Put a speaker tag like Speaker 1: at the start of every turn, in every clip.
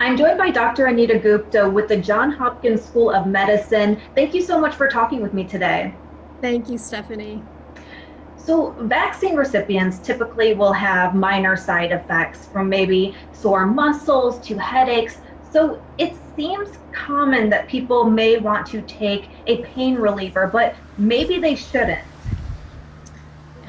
Speaker 1: I'm joined by Dr. Anita Gupta with the Johns Hopkins School of Medicine. Thank you so much for talking with me today.
Speaker 2: Thank you, Stephanie.
Speaker 1: So, vaccine recipients typically will have minor side effects from maybe sore muscles to headaches. So, it seems common that people may want to take a pain reliever, but maybe they shouldn't.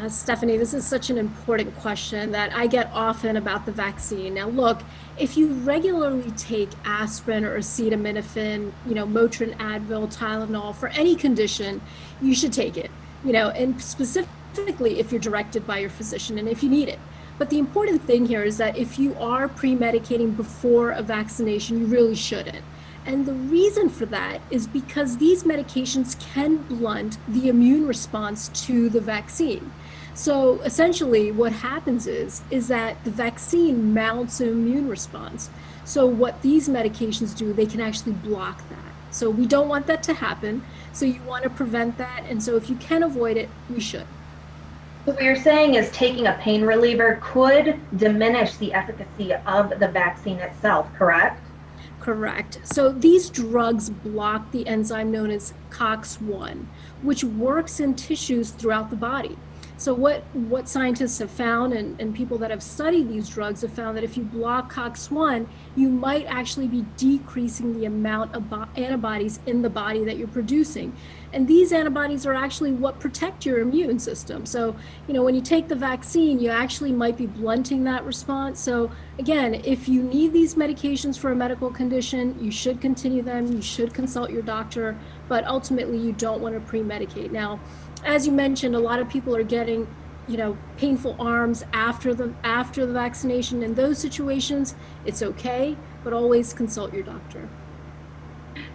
Speaker 2: Stephanie, this is such an important question that I get often about the vaccine. Now, look, if you regularly take aspirin or acetaminophen, Motrin, Advil, Tylenol for any condition, you should take it, and specifically if you're directed by your physician and if you need it. But the important thing here is that if you are pre-medicating before a vaccination, you really shouldn't. And the reason for that is because these medications can blunt the immune response to the vaccine. So essentially what happens is that the vaccine mounts an immune response. So what these medications do, they can actually block that. So we don't want that to happen. So you want to prevent that. And so if you can avoid it, we should.
Speaker 1: So, what you're saying is taking a pain reliever could diminish the efficacy of the vaccine itself, correct?
Speaker 2: Correct. So these drugs block the enzyme known as COX-1, which works in tissues throughout the body. So what scientists have found and people that have studied these drugs have found that if you block COX-1, you might actually be decreasing the amount of antibodies in the body that you're producing. And these antibodies are actually what protect your immune system. So, when you take the vaccine, you actually might be blunting that response. So again, if you need these medications for a medical condition, you should continue them. You should consult your doctor, but ultimately you don't want to pre-medicate. Now, as you mentioned, a lot of people are getting, painful arms after the vaccination. In those situations, it's okay, but always consult your doctor.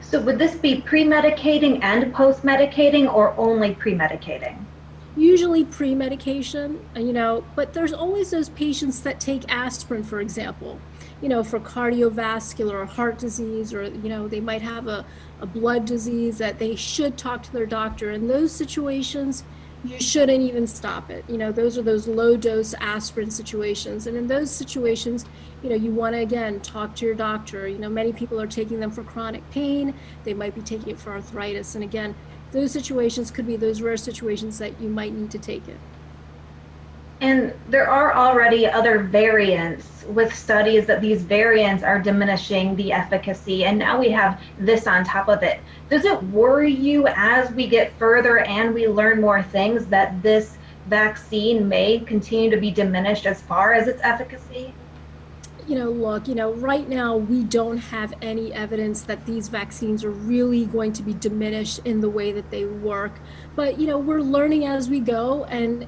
Speaker 1: So, would this be pre-medicating and post-medicating or only pre-medicating?
Speaker 2: Usually pre-medication, but there's always those patients that take aspirin, for example, for cardiovascular or heart disease, or, they might have a blood disease that they should talk to their doctor. In those situations, you shouldn't even stop it. Those are those low dose aspirin situations. And in those situations, you want to, again, talk to your doctor. Many people are taking them for chronic pain. They might be taking it for arthritis. And again, those situations could be those rare situations that you might need to take it.
Speaker 1: And there are already other variants with studies that these variants are diminishing the efficacy, and now we have this on top of it. Does it worry you as we get further and we learn more things that this vaccine may continue to be diminished as far as its efficacy?
Speaker 2: Look, right now we don't have any evidence that these vaccines are really going to be diminished in the way that they work. But, we're learning as we go, and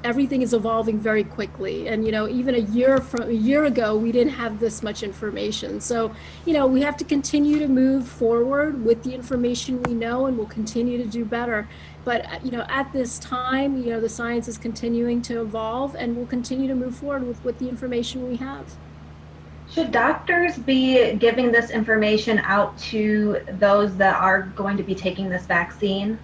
Speaker 2: everything is evolving very quickly. And, even a year ago, we didn't have this much information. So, we have to continue to move forward with the information we know, and we'll continue to do better. But, at this time, the science is continuing to evolve, and we'll continue to move forward with the information we have.
Speaker 1: Should doctors be giving this information out to those that are going to be taking this vaccine?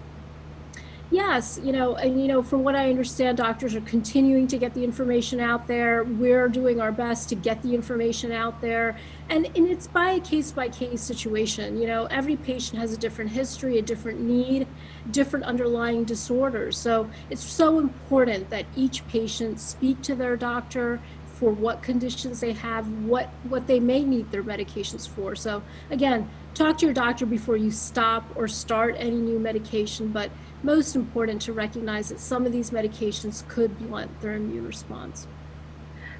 Speaker 2: Yes, and from what I understand, doctors are continuing to get the information out there. We're doing our best to get the information out there. And it's by a case-by-case situation. Every patient has a different history, a different need, different underlying disorders. So it's so important that each patient speak to their doctor for what conditions they have, what they may need their medications for. So again, talk to your doctor before you stop or start any new medication, but most important to recognize that some of these medications could blunt their immune response.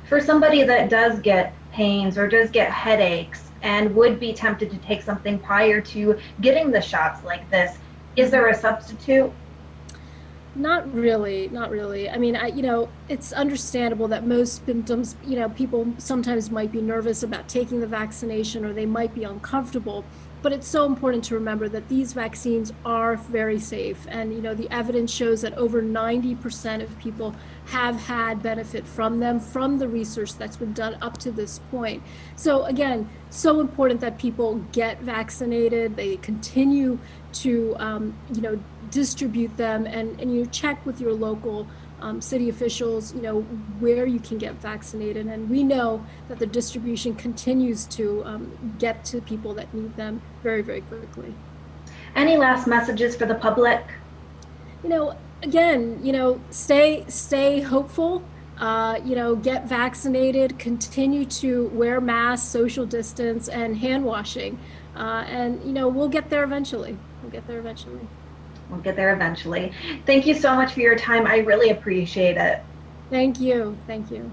Speaker 1: For somebody that does get pains or does get headaches and would be tempted to take something prior to getting the shots like this, is there a substitute?
Speaker 2: Not really, not really. I mean, it's understandable that most symptoms, people sometimes might be nervous about taking the vaccination or they might be uncomfortable. But it's so important to remember that these vaccines are very safe. And, the evidence shows that over 90% of people have had benefit from them, from the research that's been done up to this point. So again, so important that people get vaccinated, they continue to, distribute them, and you check with your local city officials, where you can get vaccinated. And we know that the distribution continues to get to people that need them very, very quickly.
Speaker 1: Any last messages for the public?
Speaker 2: Again, stay hopeful. Get vaccinated, continue to wear masks, social distance, and hand washing. And we'll get there eventually. We'll get there eventually.
Speaker 1: We'll get there eventually. Thank you so much for your time. I really appreciate it.
Speaker 2: Thank you. Thank you.